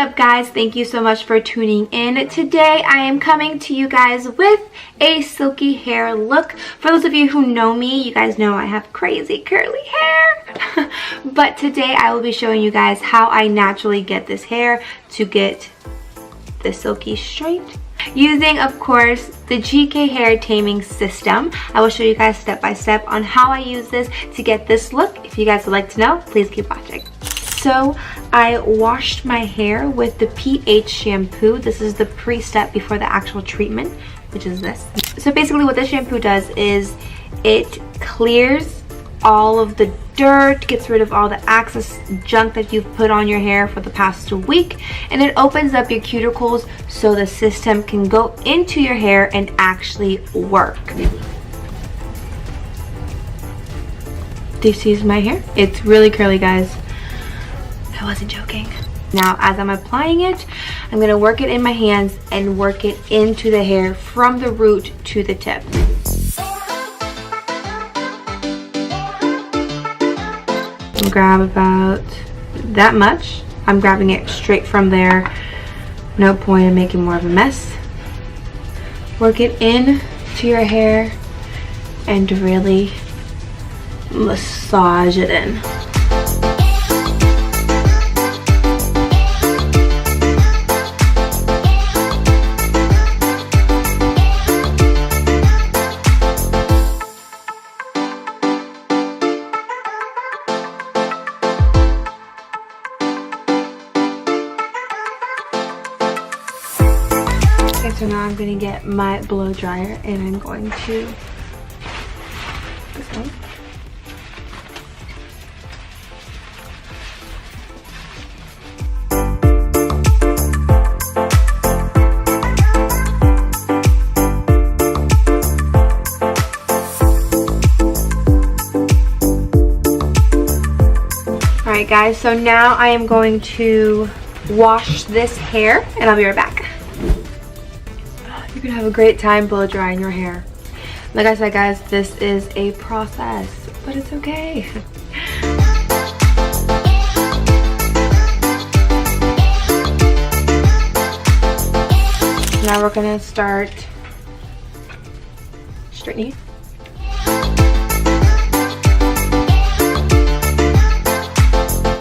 What's up, guys? Thank you so much for tuning in. Today I am coming to you guys with a silky hair look. For those of you who know me, you guys know I have crazy curly hair. But today I will be showing you guys how I naturally get this hair to get the silky straight. Using, of course, the GK hair taming system. I will show you guys step by step on how I use this to get this look. If you guys would like to know, please keep watching. So I washed my hair with the pH shampoo. This is the pre-step before the actual treatment, which is this. So basically what this shampoo does is it clears all of the dirt, gets rid of all the excess junk that you've put on your hair for the past week, and it opens up your cuticles so the system can go into your hair and actually work. Do you see my hair? It's really curly, guys. I wasn't joking. Now, as I'm applying it, I'm going to work it in my hands and work it into the hair from the root to the tip. I'll grab about that much. I'm grabbing it straight from there. No point in making more of a mess. Work it in to your hair and really massage it in. Okay, so now I'm going to get my blow dryer and I'm going to this one. Alright guys, so now I am going to wash this hair and I'll be right back. You're gonna have a great time blow drying your hair. Like I said, guys, this is a process, but it's okay. Now we're gonna start straightening.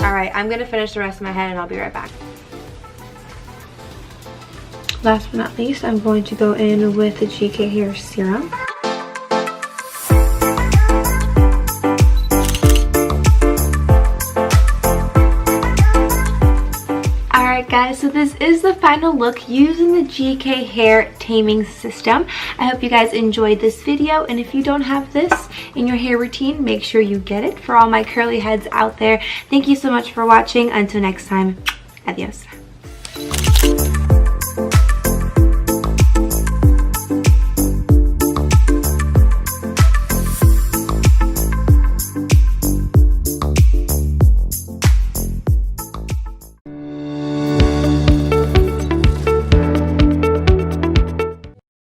Alright, I'm gonna finish the rest of my head and I'll be right back. Last but not least, I'm going to go in with the GK hair serum. Alright guys, so this is the final look using the GK hair taming system. I hope you guys enjoyed this video, and if you don't have this in your hair routine, make sure you get it. For all my curly heads out there, thank you so much for watching. Until next time, adios.